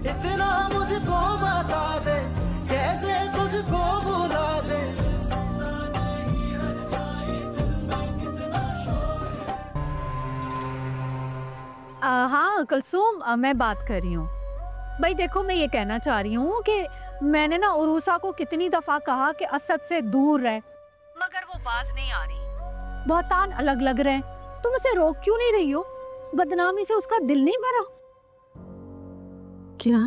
इतना मुझको बता दे, कैसे तुझको भुला दे। हाँ कुलसूम, मैं बात कर रही हूँ। भाई देखो, मैं ये कहना चाह रही हूँ कि मैंने ना उरूसा को कितनी दफा कहा कि असद से दूर रहे, मगर वो बाज नहीं आ रही। बहुतान अलग लग रहे हैं। तुम उसे रोक क्यों नहीं रही हो? बदनामी से उसका दिल नहीं भरा? क्या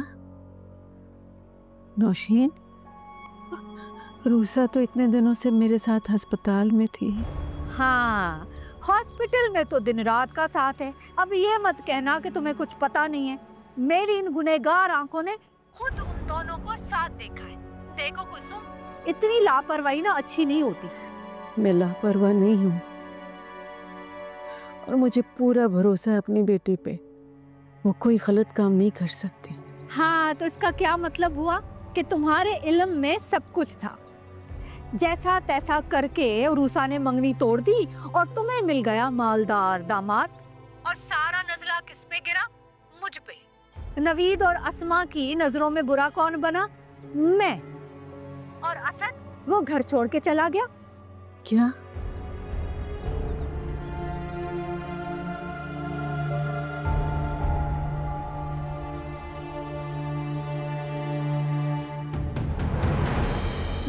नौशीन, रूसा तो इतने दिनों से मेरे साथ अस्पताल में थी। हाँ, हॉस्पिटल में तो दिन रात का साथ है। अब ये मत कहना कि तुम्हें कुछ पता नहीं है। मेरी इन गुनहगार आंखों ने खुद उन दोनों को साथ देखा है। देखो कुलसुम, इतनी लापरवाही ना अच्छी नहीं होती। मैं लापरवाह नहीं हूँ और मुझे पूरा भरोसा है अपनी बेटी पे। वो कोई गलत काम नहीं कर सकती। हाँ, तो इसका क्या मतलब हुआ कि तुम्हारे इल्म में सब कुछ था। जैसा तैसा करके रूसा ने मंगनी तोड़ दी और तुम्हें मिल गया मालदार दामाद। और सारा नजला किस पे गिरा? मुझ पे। नवीद और अस्मा की नजरों में बुरा कौन बना? मैं। और असद, वो घर छोड़ के चला गया। क्या?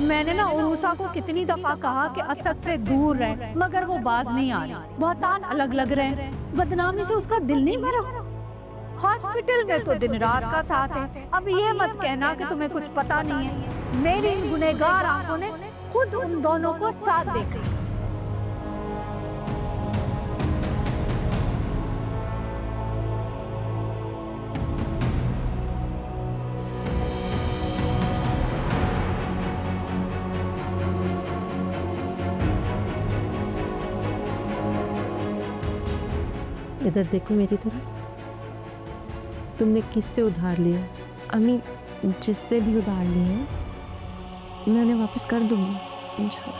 मैंने ना उरूसा को कितनी दफा कहा कि असद से दूर रहे, मगर वो बाज नहीं आ रही। बहुतान अलग लग रहे हैं। बदनामी से उसका दिल नहीं भरा। हॉस्पिटल में तो दिन रात का साथ है। अब ये मत कहना कि तुम्हें कुछ पता नहीं है। मेरी इन गुनहगार आंखों ने खुद उन दोनों को साथ देखा। इधर देखो मेरी तरफ। तुमने किससे उधार लिया? अम्मी, जिससे भी उधार लिए मैं उन्हें वापस कर दूंगी इंशाल्लाह।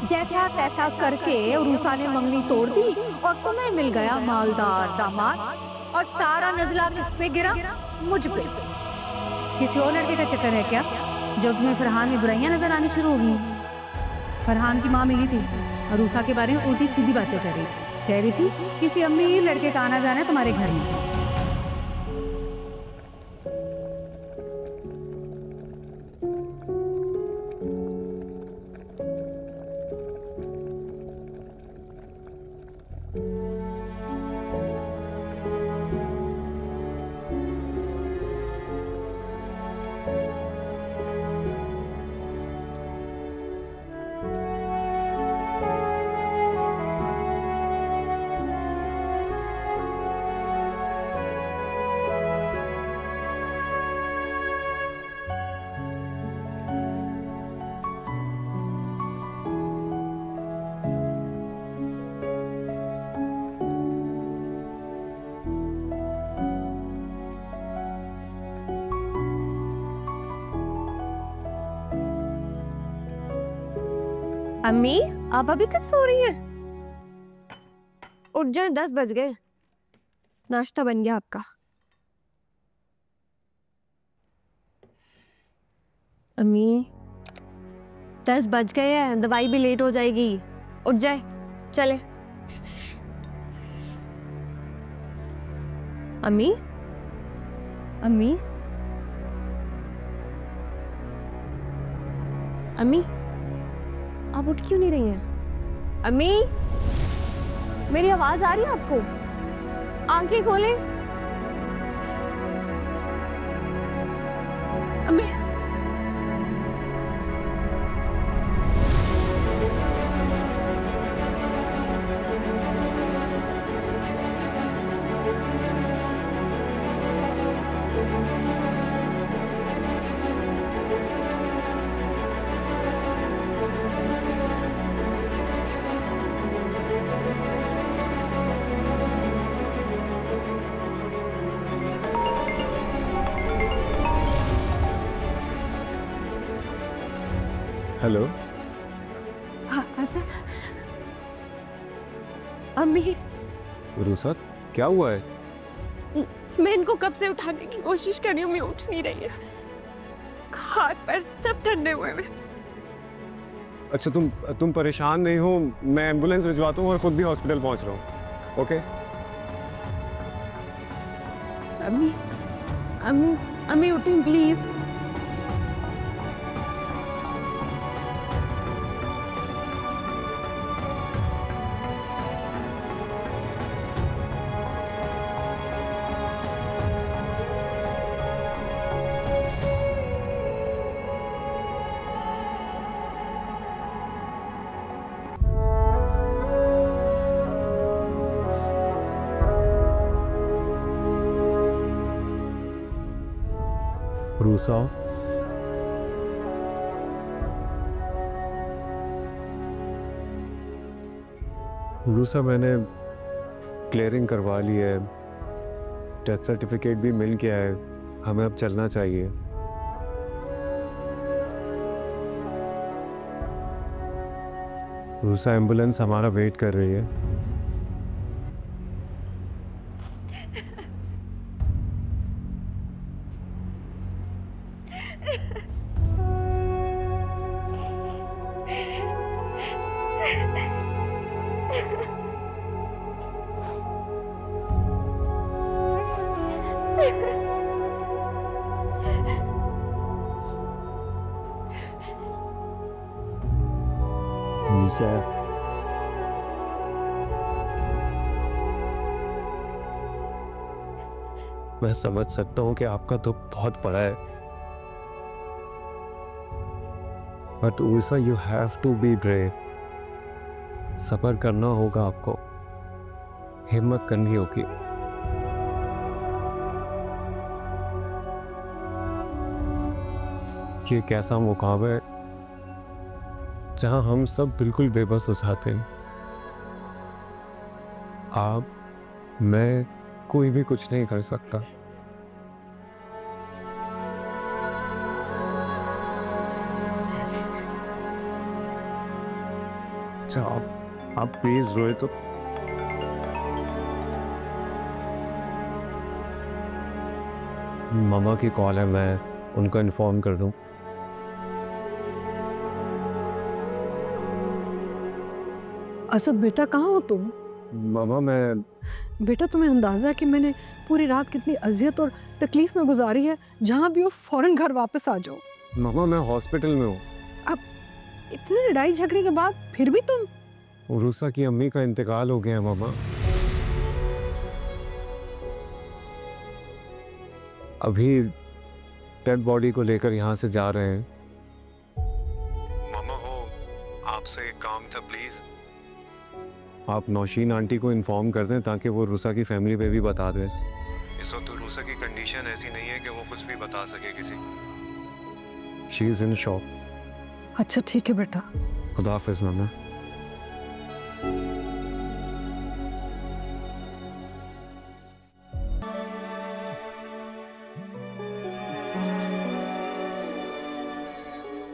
जैसा तैसा करके उरूसा ने मंगनी तोड़ दी और तुम्हें मिल गया मालदार दामाद। और सारा नजला किस पे गिरा? मुझ पे। किसी और लड़के का चक्कर है क्या जो तुम्हें फरहान में बुराइयां नजर आनी शुरू हो गई? फरहान की माँ मिली थी और रूसा के बारे में उल्टी सीधी बातें कर रही थी। कह रही थी किसी अमीर लड़के का आना जाना है तुम्हारे घर में। अम्मी, आप अभी तक सो रही हैं? उठ जाए, 10 बज गए। नाश्ता बन गया आपका। अम्मी, 10 बज गए हैं, दवाई भी लेट हो जाएगी। उठ जाए, चले। अम्मी, अम्मी, अम्मी, आप उठ क्यों नहीं रही हैं? अम्मी, मेरी आवाज आ रही है आपको? आंखें खोलें। अम्मी, हेलो। हाँ सर। अम्मी, रूसा क्या हुआ है? मैं इनको कब से उठाने की कोशिश कर रही हूँ, मैं उठ नहीं रही है। हाथ पैर सब ठंडे हुए हैं। अच्छा तुम परेशान नहीं हो, मैं एम्बुलेंस भिजवाता हूँ और खुद भी हॉस्पिटल पहुंच रहा हूँ। ओके? अम्मी अम्मी अम्मी उठें प्लीज। रूसा रूसा मैंने क्लियरिंग करवा ली है, डेथ सर्टिफिकेट भी मिल गया है, हमें अब चलना चाहिए। रूसा एम्बुलेंस हमारा वेट कर रही है। रूसा मैं समझ सकता हूं कि आपका दुख बहुत बड़ा है, बट रूसा you have to be brave. सब्र करना होगा आपको, हिम्मत करनी होगी। ये कैसा मुकाम है जहां हम सब बिल्कुल बेबस हो जाते हैं। आप, मैं, कोई भी कुछ नहीं कर सकता। अच्छा आप प्लीज रोए तो। मामा की कॉल है, मैं उनको इन्फॉर्म कर दूं। असद बेटा कहाँ हो तुम? मामा मैं बेटा तुम्हें अंदाजा है कि मैंने पूरी रात कितनी अजियत और तकलीफ में गुजारी है। जहाँ भी हो फौरन घर वापस आ जाओ। मामा मैं हॉस्पिटल में हूँ। इतने लड़ाई झगड़े के बाद फिर भी तुम? रूसा की अम्मी का इंतकाल हो गया है मामा। अभी डेड बॉडी को लेकर यहाँ से जा रहे हैं। मामा वो आपसे एक काम था, प्लीज आप नौशीन आंटी को इन्फॉर्म कर दें ताकि वो रूसा की फैमिली पे भी बता दें। इस वक्त रूसा की कंडीशन ऐसी नहीं है कि वो कुछ भी बता सके किसी। She is in shock. अच्छा ठीक है बेटा। खुदा हाफिज मामा।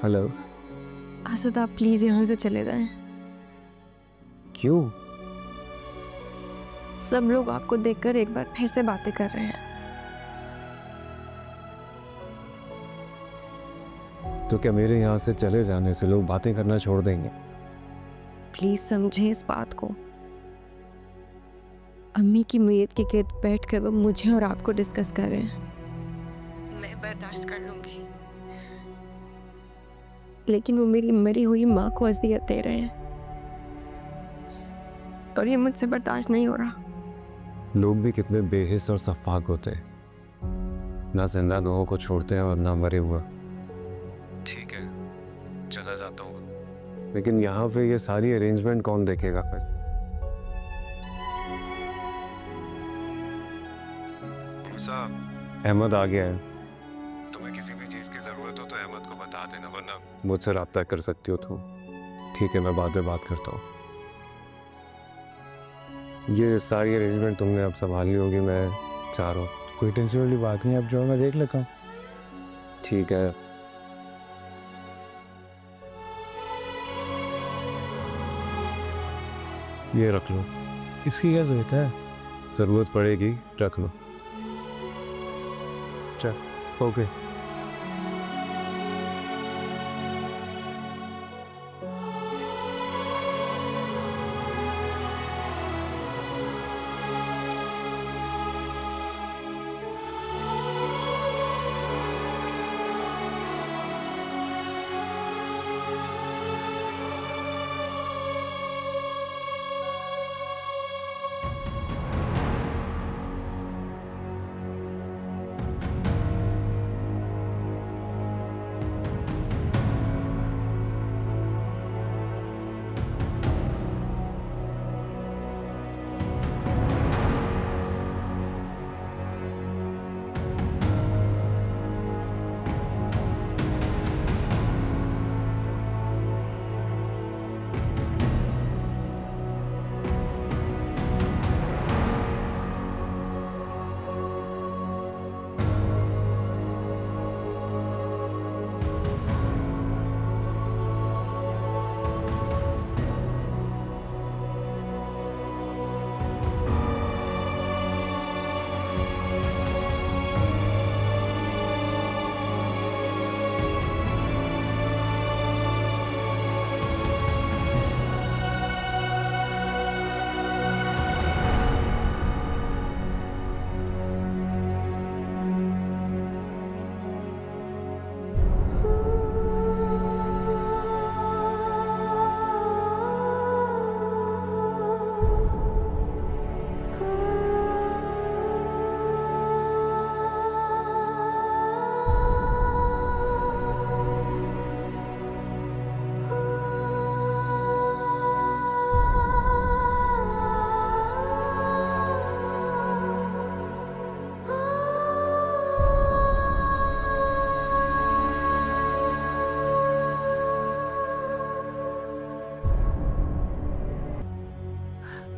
हेलो असद आप प्लीज यहाँ से चले जाएं। क्यों? सब लोग आपको देखकर एक बार फिर से बातें कर रहे हैं। तो क्या मेरे यहाँ से चले जाने से लोग बातें करना छोड़ देंगे? प्लीज समझे इस बात को। अम्मी की मैयत के गिर्द बैठकर वो मुझे और आपको डिस्कस कर रहे हैं। मैं बर्दाश्त कर लूंगी, लेकिन वो मेरी मरी हुई माँ को अजियत दे रहे हैं और ये मुझसे बर्दाश्त नहीं हो रहा। लोग भी कितने बेहिस और सफाक होते हैं, ना जिंदा लोगों को छोड़ते हैं और ना मरे हुए। ठीक है चला जाता हूँ, लेकिन यहाँ पे ये सारी अरेंजमेंट कौन देखेगा फिर? अहमद आ गया है। तुम्हें किसी भी चीज़ की ज़रूरत हो तो अहमद को बता देना, वरना मुझसे रब्ता कर सकती हो तुम। ठीक है मैं बाद में बात करता हूँ। ये सारी अरेंजमेंट तुमने अब संभाली होगी, मैं चाह रहा हूँ। कोई टेंशन वाली बात नहीं, अब जो मैं देख लेता हूँ। ठीक है। ये रख लो। इसकी क्या जरूरत है? ज़रूरत पड़ेगी रख लो। चल ओके।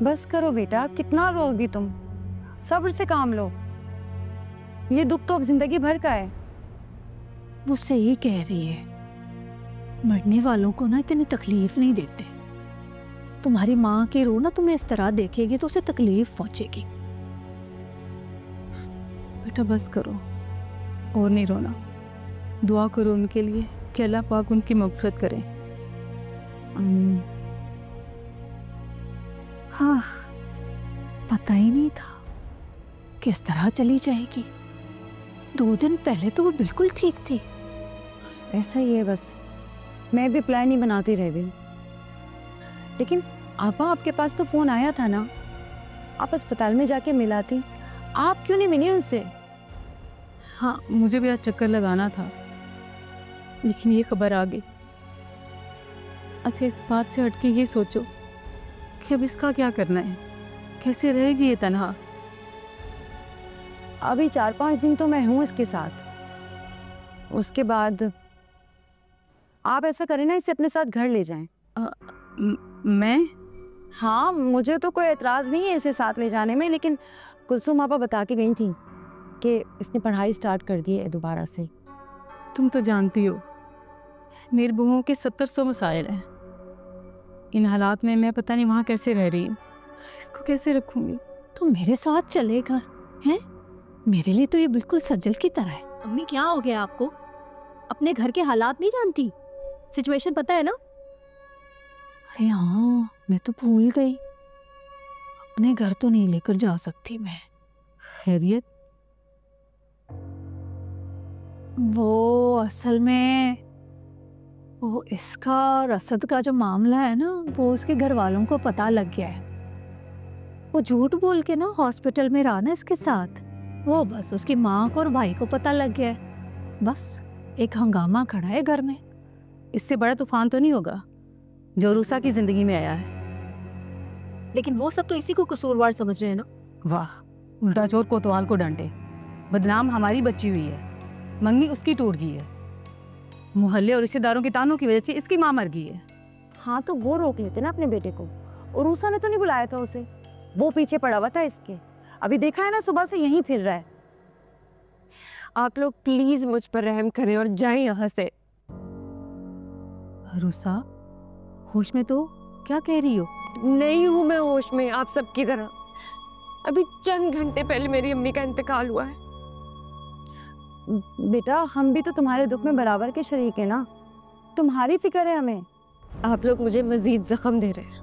बस करो बेटा, कितना रोगी तुम, सब्र से काम लो। ये दुख तो अब जिंदगी भर का है। वो सही कह रही है, मरने वालों को ना इतनी तकलीफ नहीं देते। तुम्हारी माँ की रूह ना तुम्हें इस तरह देखेगी तो उसे तकलीफ पहुंचेगी। बेटा बस करो और नहीं रोना, दुआ करो उनके लिए कि अल्लाह पाक उनकी मग़फ़िरत करे। हाँ, पता ही नहीं था किस तरह चली जाएगी। 2 दिन पहले तो वो बिल्कुल ठीक थी। ऐसा ही है बस, मैं भी प्लान ही बनाती रह गई। लेकिन आपा, आपके पास तो फोन आया था ना, आप अस्पताल में जाके मिलाती, आप क्यों नहीं मिली उनसे? हाँ, मुझे भी आज चक्कर लगाना था, लेकिन ये खबर आ गई। अच्छा, इस बात से हटके ये सोचो कि अब इसका क्या करना है, कैसे रहेगी ये तन्हा। अभी 4-5 दिन तो मैं हूँ इसके साथ, उसके बाद आप ऐसा करें ना, इसे अपने साथ घर ले जाएं। मैं? हाँ, मुझे तो कोई एतराज़ नहीं है इसे साथ ले जाने में, लेकिन कुलसुम आपा बता के गई थी कि इसने पढ़ाई स्टार्ट कर दी है दोबारा से। तुम तो जानती हो मेरी बहुओं के 700 मसाइल हैं। इन हालात में मैं पता नहीं वहाँ कैसे रह रही हूँ, इसको कैसे रखूँगी। तो मेरे साथ चलेगा हैं? मेरे लिए तो ये बिल्कुल सजल की तरह है। अम्मी क्या हो गया आपको? अपने घर के हालात नहीं जानती? सिचुएशन पता है ना? अरे हाँ, मैं तो भूल गई, अपने घर तो नहीं लेकर जा सकती मैं। खैरियत? वो असल में वो इसका और असद का जो मामला है ना, वो उसके घर वालों को पता लग गया है। वो झूठ बोल के ना हॉस्पिटल में रहा ना इसके साथ, वो बस उसकी माँ को और भाई को पता लग गया है। बस एक हंगामा खड़ा है घर में। इससे बड़ा तूफान तो नहीं होगा जो रूसा की जिंदगी में आया है। लेकिन वो सब तो इसी को कसूरवार समझ रहे हैं ना। वाह, उल्टा चोर कोतवाल को डांटे। बदनाम हमारी बच्ची हुई है, मंगनी उसकी टूट गई है, मोहल्ले और रिश्तेदारों के तानों की वजह से इसकी माँ मर गई है। हाँ, तो वो रोक लेते ना अपने बेटे को। और रूसा ने तो नहीं बुलाया था उसे, वो पीछे पड़ा हुआ था इसके। अभी देखा है ना, सुबह से यहीं फिर रहा है। आप लोग प्लीज मुझ पर रहम करें और जाएं यहाँ से। रूसा, होश में तो क्या कह रही हो? नहीं हूँ मैं होश में, आप सबकी तरह। अभी चंद घंटे पहले मेरी अम्मी का इंतकाल हुआ है। बेटा हम भी तो तुम्हारे दुख में बराबर के शरीक है ना, तुम्हारी फिक्र है हमें। आप लोग मुझे मजीद जख्म दे रहे हैं।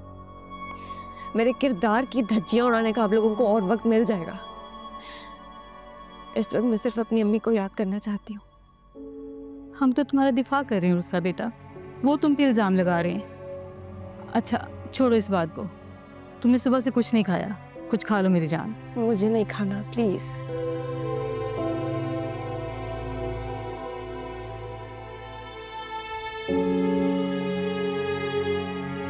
मेरे किरदार की धज्जियां उड़ाने का आप लोगों को और वक्त मिल जाएगा। इस वक्त मैं सिर्फ अपनी अम्मी को याद करना चाहती हूँ। हम तो तुम्हारा दिफा कर रहे हैं रुस्सा बेटा, वो तुम पे इल्ज़ाम लगा रहे हैं। अच्छा छोड़ो इस बात को, तुमने सुबह से कुछ नहीं खाया, कुछ खा लो मेरी जान। मुझे नहीं खाना प्लीज।